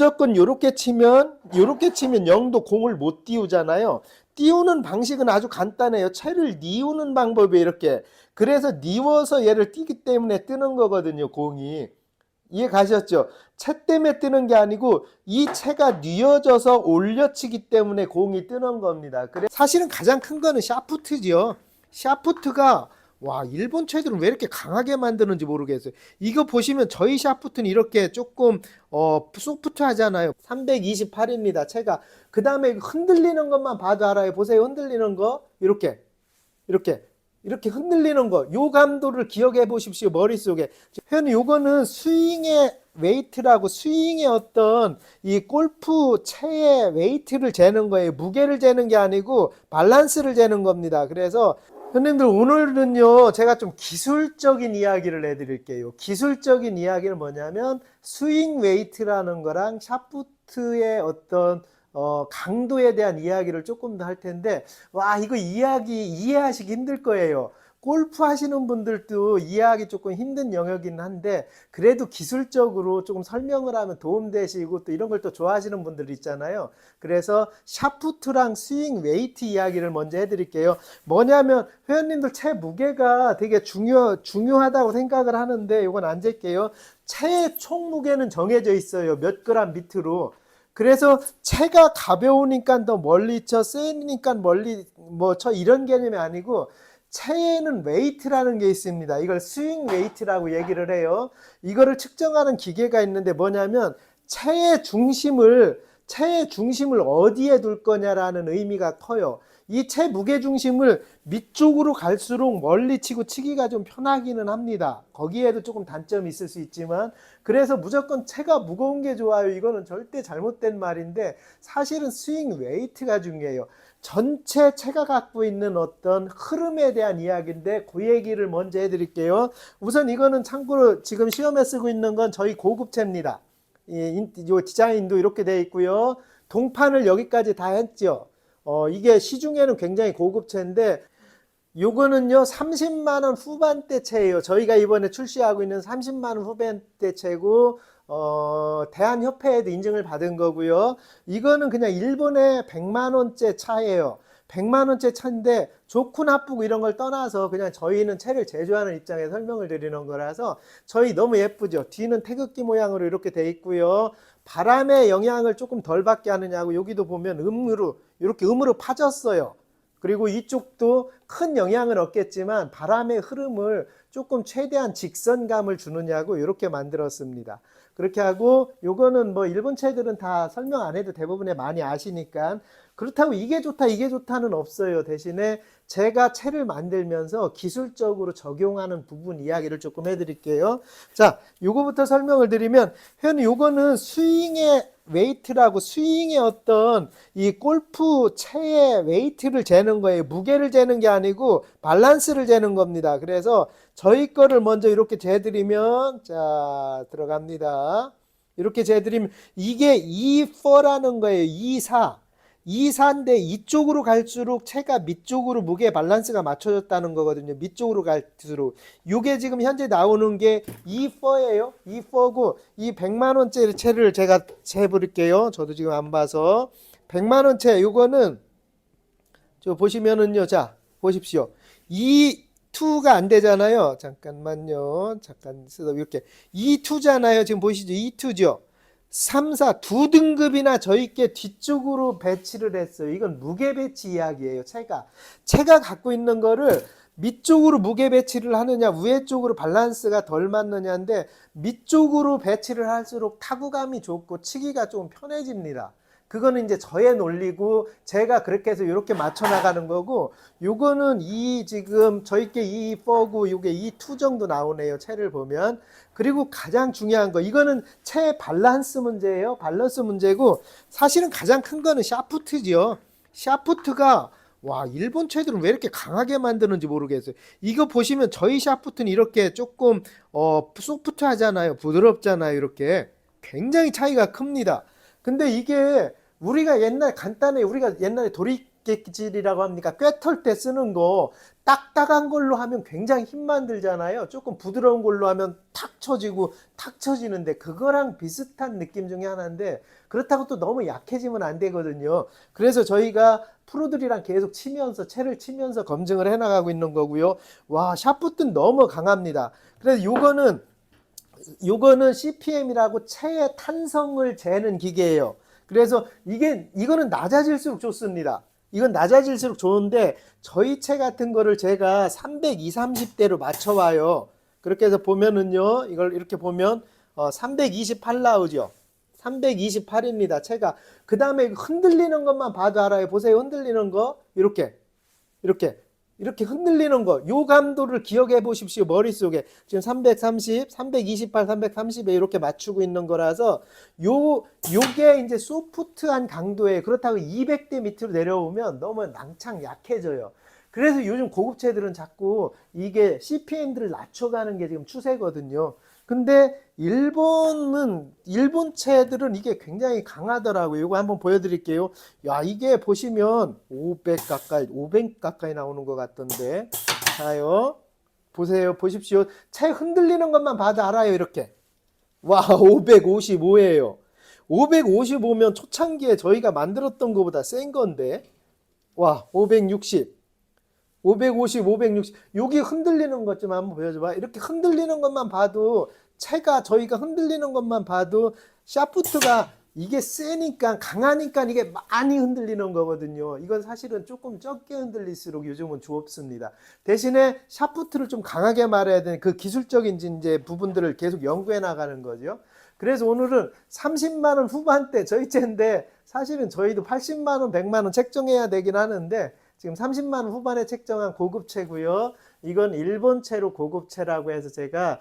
무조건 요렇게 치면 0도 공을 못 띄우잖아요. 띄우는 방식은 아주 간단해요. 채를 뉘우는 방법이 이렇게. 그래서 뉘워서 얘를 띄기 때문에 뜨는 거거든요, 공이. 이해 가셨죠? 채 때문에 뜨는 게 아니고 이 채가 뉘어져서 올려치기 때문에 공이 뜨는 겁니다. 그래 사실은 가장 큰 거는 샤프트죠. 샤프트가 와, 일본 채들은 왜 이렇게 강하게 만드는지 모르겠어요. 이거 보시면 저희 샤프트는 이렇게 조금 소프트 하잖아요. 328입니다. 채가. 그 다음에 흔들리는 것만 봐도 알아요. 보세요. 흔들리는 거. 이렇게 흔들리는 거. 요 감도를 기억해 보십시오. 머릿속에. 회원님, 요거는 스윙의 웨이트라고, 스윙의 어떤 이 골프 채의 웨이트를 재는 거예요. 무게를 재는 게 아니고 밸런스를 재는 겁니다. 그래서 선생님들, 오늘은요 제가 좀 기술적인 이야기를 해드릴게요. 기술적인 이야기는 뭐냐면 스윙 웨이트라는 거랑 샤프트의 어떤 강도에 대한 이야기를 조금 더 할 텐데, 와, 이거 이해하시기 힘들 거예요. 골프 하시는 분들도 이해하기 조금 힘든 영역이긴 한데, 그래도 기술적으로 조금 설명을 하면 도움되시고 또 이런 걸 또 좋아하시는 분들 있잖아요. 그래서 샤프트랑 스윙 웨이트 이야기를 먼저 해드릴게요. 뭐냐면 회원님들 채 무게가 되게 중요하다고 생각을 하는데, 이건 안 잴게요. 채의 총 무게는 정해져 있어요. 몇 그램 밑으로. 그래서 채가 가벼우니까 더 멀리 쳐, 세니까 멀리 쳐, 이런 개념이 아니고 채에는 웨이트라는 게 있습니다. 이걸 스윙 웨이트라고 얘기를 해요. 이거를 측정하는 기계가 있는데 뭐냐면 채의 중심을 어디에 둘 거냐라는 의미가 커요. 이 채 무게 중심을 밑쪽으로 갈수록 멀리 치고 치기가 좀 편하기는 합니다. 거기에도 조금 단점이 있을 수 있지만, 그래서 무조건 채가 무거운 게 좋아요. 이거는 절대 잘못된 말인데, 사실은 스윙 웨이트가 중요해요. 전체 채가 갖고 있는 어떤 흐름에 대한 이야기인데, 그 얘기를 먼저 해드릴게요. 우선 이거는 참고로 지금 시험에 쓰고 있는 건 저희 고급채입니다. 이 디자인도 이렇게 되어 있고요. 동판을 여기까지 다 했죠. 이게 시중에는 굉장히 고급채인데, 요거는요 30만원 후반대 채예요. 저희가 이번에 출시하고 있는 30만원 후반대 채고, 대한협회에도 인증을 받은 거고요. 이거는 그냥 일본의 100만원째 차예요. 100만원째 차인데 좋고 나쁘고 이런 걸 떠나서 그냥 저희는 채를 제조하는 입장에 설명을 드리는 거라서, 저희 너무 예쁘죠. 뒤는 태극기 모양으로 이렇게 돼 있고요. 바람의 영향을 조금 덜 받게 하느냐고, 여기도 보면 이렇게 음으로 파졌어요. 그리고 이쪽도 큰 영향을 얻겠지만 바람의 흐름을 조금 최대한 직선감을 주느냐고 이렇게 만들었습니다. 그렇게 하고, 요거는 뭐 일본 채들은 다 설명 안 해도 대부분에 많이 아시니까, 그렇다고 이게 좋다 이게 좋다는 없어요. 대신에 제가 채를 만들면서 기술적으로 적용하는 부분 이야기를 조금 해드릴게요. 자, 요거부터 설명을 드리면, 회원님, 요거는 스윙의 웨이트라고, 스윙의 어떤 이 골프 채의 웨이트를 재는 거예요. 무게를 재는 게 아니고 밸런스를 재는 겁니다. 그래서 저희 거를 먼저 이렇게 재드리면, 자, 들어갑니다. 이렇게 재드리면 이게 2,4라는 거예요. 2,4인데 이쪽으로 갈수록 채가 밑쪽으로 무게 밸런스가 맞춰졌다는 거거든요. 밑쪽으로 갈수록. 이게 지금 현재 나오는 게 2,4예요. 2,4고, 이 100만원짜리 채를 제가 재볼게요. 저도 지금 안 봐서. 100만원 채, 요거는 저 보시면은요. 자, 보십시오. 2가 안 되잖아요. 잠깐만요. 잠깐 쓰다 이렇게 2잖아요. 지금 보시죠. 2죠. 3, 4 두 등급이나 저희께 뒤쪽으로 배치를 했어요. 이건 무게 배치 이야기예요. 채가 갖고 있는 거를 밑쪽으로 무게 배치를 하느냐, 위에 쪽으로 밸런스가 덜 맞느냐인데, 밑쪽으로 배치를 할수록 타구감이 좋고 치기가 좀 편해집니다. 그거는 이제 저의 논리고, 제가 그렇게 해서 이렇게 맞춰 나가는 거고, 요거는 지금 저희께 2,4고 요게 2 정도 나오네요. 채를 보면. 그리고 가장 중요한 거, 이거는 채 밸런스 문제예요. 밸런스 문제고, 사실은 가장 큰 거는 샤프트죠. 샤프트가, 와, 일본 채들은 왜 이렇게 강하게 만드는지 모르겠어요. 이거 보시면 저희 샤프트는 이렇게 조금 소프트 하잖아요. 부드럽잖아요. 이렇게 굉장히 차이가 큽니다. 근데 이게 우리가 옛날에 쇠기질이라고 합니까? 꿰털 때 쓰는 거 딱딱한 걸로 하면 굉장히 힘만 들잖아요. 조금 부드러운 걸로 하면 탁 쳐지고 탁 쳐지는데 그거랑 비슷한 느낌 중에 하나인데 그렇다고 또 너무 약해지면 안 되거든요. 그래서 저희가 프로들이랑 계속 치면서 채를 치면서 검증을 해나가고 있는 거고요. 와, 샤프트는 너무 강합니다. 그래서 요거는 CPM이라고 채의 탄성을 재는 기계예요. 그래서 이거는 낮아질수록 좋습니다. 이건 낮아질수록 좋은데 저희 채 같은 거를 제가 320, 30대로 맞춰와요. 그렇게 해서 보면은요, 이걸 이렇게 보면 328 나오죠. 328입니다. 채가. 그 다음에 흔들리는 것만 봐도 알아요. 보세요. 흔들리는 거 이렇게 흔들리는 거, 요 감도를 기억해 보십시오. 머릿속에. 지금 330, 328, 330에 이렇게 맞추고 있는 거라서 요게 이제 소프트한 강도에 그렇다고 200대 밑으로 내려오면 너무 낭창 약해져요. 그래서 요즘 고급체들은 자꾸 이게 CPM들을 낮춰가는 게 지금 추세거든요. 근데 일본 채들은 이게 굉장히 강하더라고요. 이거 한번 보여드릴게요. 야, 이게 보시면 500 가까이 나오는 것 같던데. 자요. 보십시오. 채 흔들리는 것만 봐도 알아요. 이렇게. 와, 555예요. 555면 초창기에 저희가 만들었던 것보다 센 건데. 와, 560. 550, 560. 여기 흔들리는 것 좀 한번 보여줘봐. 이렇게 흔들리는 것만 봐도 저희가 흔들리는 것만 봐도 샤프트가 이게 세니까 강하니까 이게 많이 흔들리는 거거든요. 이건 사실은 조금 적게 흔들릴수록 요즘은 좋습니다. 대신에 샤프트를 좀 강하게 말해야 되는 그 기술적인 이제 부분들을 계속 연구해 나가는 거죠. 그래서 오늘은 30만 원 후반대 저희 채인데 사실은 저희도 80만 원, 100만 원 책정해야 되긴 하는데 지금 30만 원 후반에 책정한 고급채고요. 이건 일본 채로 고급채라고 해서 제가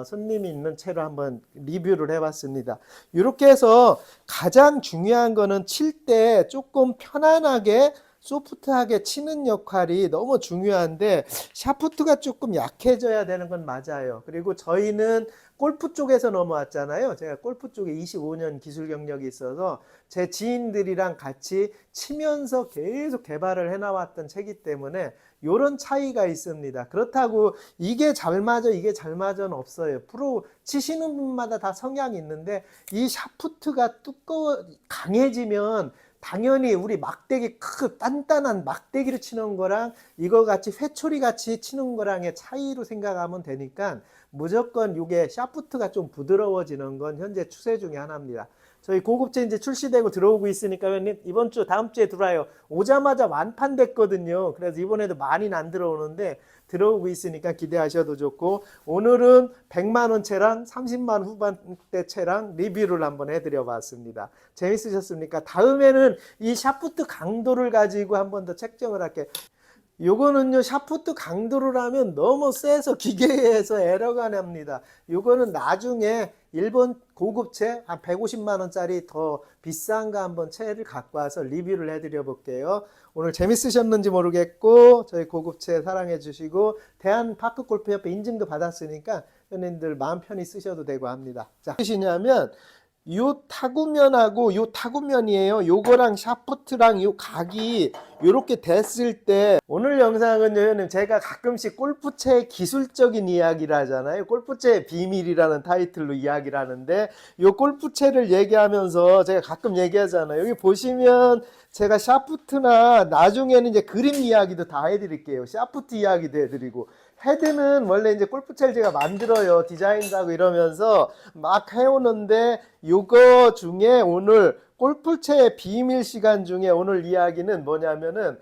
손님이 있는 채로 한번 리뷰를 해봤습니다. 이렇게 해서 가장 중요한 거는 칠 때 조금 편안하게 소프트하게 치는 역할이 너무 중요한데 샤프트가 조금 약해져야 되는 건 맞아요. 그리고 저희는 골프 쪽에서 넘어왔잖아요. 제가 골프 쪽에 25년 기술 경력이 있어서 제 지인들이랑 같이 치면서 계속 개발을 해나왔던 채이기 때문에 이런 차이가 있습니다. 그렇다고 이게 잘 맞아 이게 잘 맞아는 없어요. 프로 치시는 분마다 다 성향이 있는데 이 샤프트가 강해지면 당연히 우리 막대기 단단한 막대기를 치는 거랑 이거 같이 회초리 같이 치는 거랑의 차이로 생각하면 되니까 무조건 이게 샤프트가 좀 부드러워지는 건 현재 추세 중에 하나입니다. 저희 고급제 이제 출시되고 들어오고 있으니까 이번 주 다음 주에 들어와요. 오자마자 완판됐거든요. 그래서 이번에도 많이는 안 들어오는데 들어오고 있으니까 기대하셔도 좋고 오늘은 100만 원 채랑 30만 원 후반대 채랑 리뷰를 한번 해드려 봤습니다. 재밌으셨습니까? 다음에는 이 샤프트 강도를 가지고 한번 더 책정을 할게요. 요거는요 샤프트 강도를 하면 너무 세서 기계에서 에러가 납니다. 요거는 나중에 일본 고급채 한 150만 원짜리 더 비싼 거 한번 채를 갖고 와서 리뷰를 해드려 볼게요. 오늘 재밌으셨는지 모르겠고 저희 고급채 사랑해 주시고 대한파크골프협회 인증도 받았으니까 연예인들 마음 편히 쓰셔도 되고 합니다. 자, 무엇이냐면 요 타구면하고 요 타구면이에요. 요거랑 샤프트랑 요 각이 요렇게 됐을 때 오늘 영상은요 형님 제가 가끔씩 골프채의 기술적인 이야기를 하잖아요. 골프채의 비밀이라는 타이틀로 이야기를 하는데 요 골프채를 얘기하면서 제가 가끔 얘기하잖아요. 여기 보시면 제가 샤프트나 나중에는 이제 그림 이야기도 다 해드릴게요. 샤프트 이야기도 해드리고 헤드는 원래 이제 골프채를 제가 만들어요. 디자인도 하고 이러면서 막 해오는데 요거 중에 오늘 골프채의 비밀 시간 중에 오늘 이야기는 뭐냐면은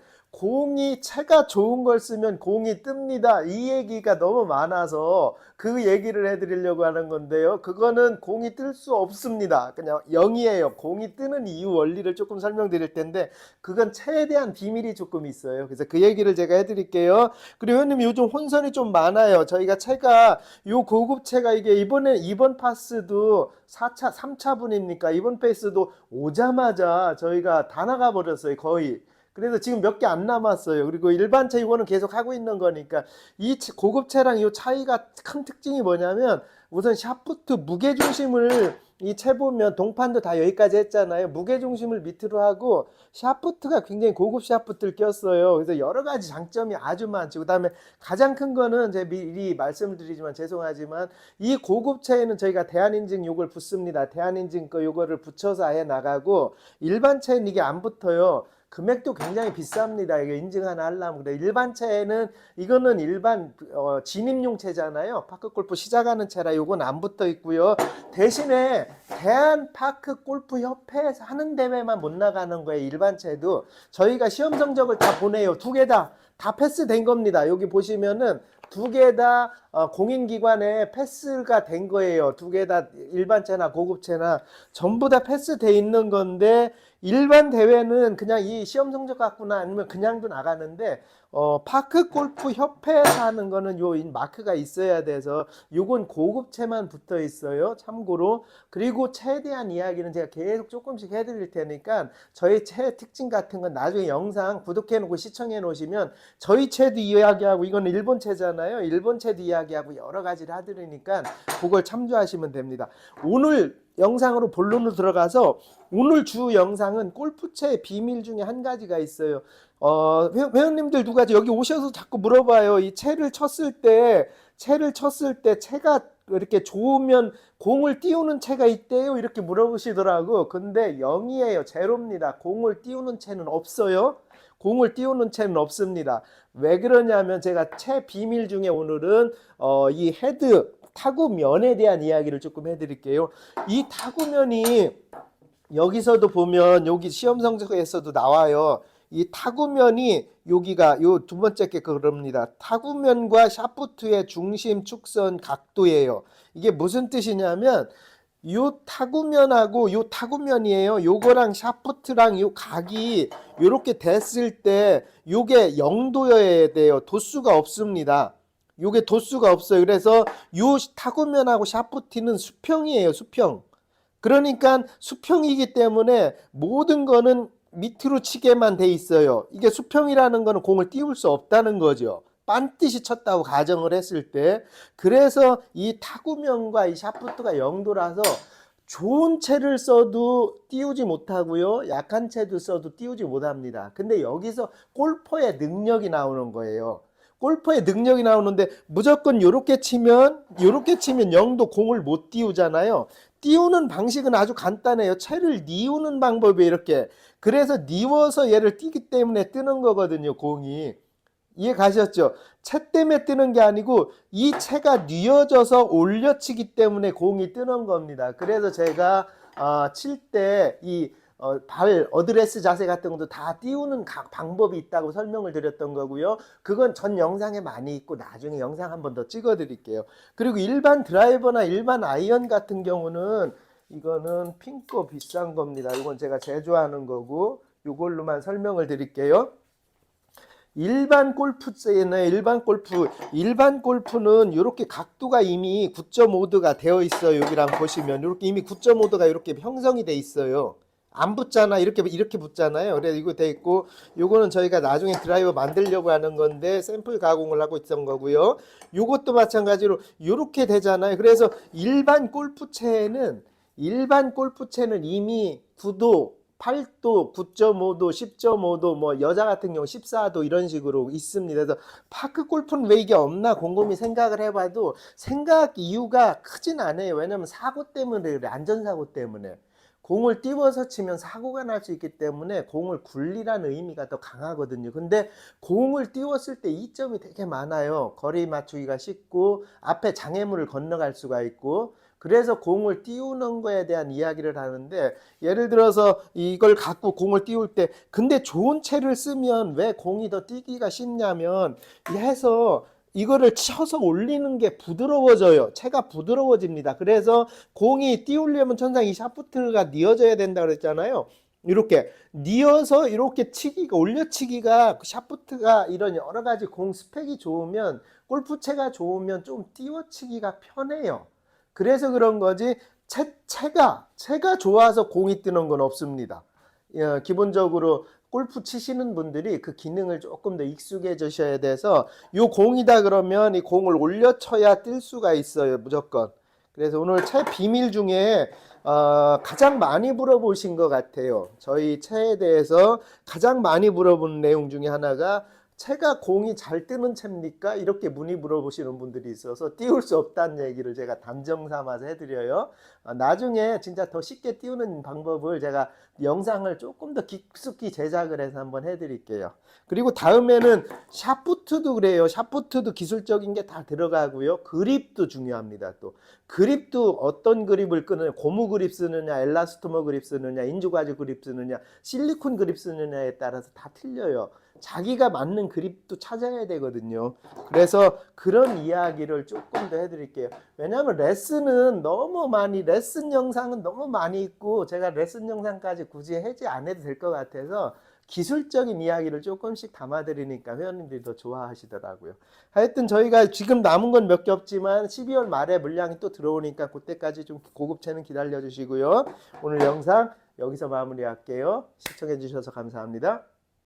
채가 좋은 걸 쓰면 공이 뜹니다. 이 얘기가 너무 많아서 그 얘기를 해드리려고 하는 건데요. 그거는 공이 뜰 수 없습니다. 그냥 0이에요. 공이 뜨는 이유 원리를 조금 설명드릴 텐데 그건 채에 대한 비밀이 조금 있어요. 그래서 그 얘기를 제가 해드릴게요. 그리고 형님 요즘 혼선이 좀 많아요. 저희가 채가 요 고급채가 이게 이번 파스도 3차분입니까? 이번 페이스도 오자마자 저희가 다 나가 버렸어요. 거의. 그래서 지금 몇 개 안 남았어요. 그리고 일반차 이거는 계속 하고 있는 거니까 이 고급차랑 이 차이가 큰 특징이 뭐냐면 우선 샤프트 무게중심을 이 채 보면 동판도 다 여기까지 했잖아요. 무게중심을 밑으로 하고 샤프트가 굉장히 고급 샤프트를 꼈어요. 그래서 여러 가지 장점이 아주 많죠. 그 다음에 가장 큰 거는 제가 미리 말씀을 드리지만 죄송하지만 이 고급 채에는 저희가 대한인증 요걸 붙습니다. 대한인증 거 요거를 붙여서 아예 나가고 일반 채는 이게 안 붙어요. 금액도 굉장히 비쌉니다. 이게 인증 하나 하려면. 그래. 일반 채는 이거는 일반 진입용 채잖아요. 파크 골프 시작하는 채라 요건 안 붙어 있고요. 대신에 대한 파크 골프 협회에서 하는 대회만 못 나가는 거예요. 일반 채도 저희가 시험 성적을 다 보내요. 두 개 다 패스된 겁니다. 여기 보시면은 두 개 다 공인기관에 패스가 된 거예요. 두 개 다 일반채나 고급채나 전부 다 패스돼 있는 건데 일반 대회는 그냥 이 시험 성적 갖고나 아니면 그냥도 나가는데 파크 골프 협회에서 하는 거는 요 마크가 있어야 돼서 요건 고급채만 붙어 있어요. 참고로. 그리고 채에 대한 이야기는 제가 계속 조금씩 해드릴 테니까 저희 채 특징 같은 건 나중에 영상 구독해 놓고 시청해 놓으시면 저희 채도 이야기하고 이거는 일본 채잖아요. 일본 채도 이야기하고 여러 가지를 하드리니까 그걸 참조하시면 됩니다. 오늘 영상으로 본론으로 들어가서 오늘 주 영상은 골프채의 비밀 중에 한 가지가 있어요. 회원님들 누가 여기 오셔서 자꾸 물어봐요. 이 채를 쳤을 때 채가 이렇게 좋으면 공을 띄우는 채가 있대요. 이렇게 물어보시더라고. 근데 0이에요. 제로입니다. 공을 띄우는 채는 없어요. 공을 띄우는 채는 없습니다. 왜 그러냐면 제가 채 비밀 중에 오늘은 이 헤드 타구면에 대한 이야기를 조금 해드릴게요. 이 타구면이 여기서도 보면 여기 시험 성적에서도 나와요. 이 타구면이 여기가 요 두 번째 게 그럽니다. 타구면과 샤프트의 중심 축선 각도예요. 이게 무슨 뜻이냐면 요 타구면하고 요 타구면이에요. 요거랑 샤프트랑 요 각이 요렇게 됐을 때 요게 0도여야 돼요. 도수가 없습니다. 요게 도수가 없어요. 그래서 요 타구면하고 샤프트는 수평이에요. 수평. 그러니까 수평이기 때문에 모든 거는 밑으로 치게만 돼 있어요. 이게 수평이라는 거는 공을 띄울 수 없다는 거죠. 반드시 쳤다고 가정을 했을 때. 그래서 이 타구면과 이 샤프트가 0도라서 좋은 채를 써도 띄우지 못하고요. 약한 채도 써도 띄우지 못합니다. 근데 여기서 골퍼의 능력이 나오는 거예요. 골퍼의 능력이 나오는데 무조건 요렇게 치면 0도 공을 못 띄우잖아요. 띄우는 방식은 아주 간단해요. 채를 뉘우는 방법이 이렇게. 그래서 뉘워서 얘를 띄기 때문에 뜨는 거거든요. 공이. 이해 가셨죠? 채 때문에 뜨는 게 아니고 이 채가 뉘어져서 올려치기 때문에 공이 뜨는 겁니다. 그래서 제가 칠 때 이 발 어드레스 자세 같은 것도 다 띄우는 방법이 있다고 설명을 드렸던 거고요. 그건 전 영상에 많이 있고 나중에 영상 한 번 더 찍어 드릴게요. 그리고 일반 드라이버나 일반 아이언 같은 경우는 이거는 핑거 비싼 겁니다. 이건 제가 제조하는 거고 이걸로만 설명을 드릴게요. 일반 골프채는 일반 골프는 이렇게 각도가 이미 9.5도가 되어 있어요. 여기랑 보시면 이렇게 이미 9.5도가 이렇게 형성이 돼 있어요. 안 붙잖아. 이렇게 붙잖아요. 그래서 이거 돼 있고 요거는 저희가 나중에 드라이버 만들려고 하는 건데 샘플 가공을 하고 있던 거고요. 요것도 마찬가지로 이렇게 되잖아요. 그래서 일반 골프채는 이미 9도 8도, 9.5도, 10.5도, 뭐 여자 같은 경우 14도 이런 식으로 있습니다. 그래서 파크 골프는 왜 이게 없나 곰곰이 생각을 해봐도 생각 이유가 크진 않아요. 왜냐면 사고 때문에 그래. 안전사고 때문에. 공을 띄워서 치면 사고가 날 수 있기 때문에 공을 굴리라는 의미가 더 강하거든요. 근데 공을 띄웠을 때 이점이 되게 많아요. 거리 맞추기가 쉽고 앞에 장애물을 건너갈 수가 있고 그래서 공을 띄우는 거에 대한 이야기를 하는데 예를 들어서 이걸 갖고 공을 띄울 때 근데 좋은 채를 쓰면 왜 공이 더 띄기가 쉽냐면 해서 이거를 쳐서 올리는 게 부드러워져요. 채가 부드러워집니다. 그래서 공이 띄우려면 천상 이 샤프트가 뉘어져야 된다 그랬잖아요. 이렇게 뉘어서 이렇게 치기가 올려치기가 샤프트가 이런 여러 가지 공 스펙이 좋으면 골프채가 좋으면 좀 띄워치기가 편해요. 그래서 그런 거지 채가 좋아서 공이 뜨는 건 없습니다. 기본적으로 골프 치시는 분들이 그 기능을 조금 더 익숙해지셔야 돼서 요 공이다 그러면 이 공을 올려 쳐야 뜰 수가 있어요. 무조건. 그래서 오늘 채 비밀 중에 가장 많이 물어보신 것 같아요. 저희 채에 대해서 가장 많이 물어본 내용 중에 하나가 채가 공이 잘 뜨는 채입니까? 이렇게 문의 물어보시는 분들이 있어서 띄울 수 없다는 얘기를 제가 단정 삼아서 해드려요. 나중에 진짜 더 쉽게 띄우는 방법을 제가 영상을 조금 더 깊숙이 제작을 해서 한번 해드릴게요. 그리고 다음에는 샤프트도 그래요. 샤프트도 기술적인 게 다 들어가고요. 그립도 중요합니다. 또 그립도 어떤 그립을 끄느냐, 고무 그립 쓰느냐, 엘라스토머 그립 쓰느냐, 인조가죽 그립 쓰느냐, 실리콘 그립 쓰느냐에 따라서 다 틀려요. 자기가 맞는 그립도 찾아야 되거든요. 그래서 그런 이야기를 조금 더 해드릴게요. 왜냐하면 레슨 영상은 너무 많이 있고 제가 레슨 영상까지 굳이 하지 안 해도 될 것 같아서 기술적인 이야기를 조금씩 담아드리니까 회원님들이 더 좋아하시더라고요. 하여튼 저희가 지금 남은 건 몇 개 없지만 12월 말에 물량이 또 들어오니까 그때까지 좀 고급채는 기다려 주시고요. 오늘 영상 여기서 마무리할게요. 시청해 주셔서 감사합니다.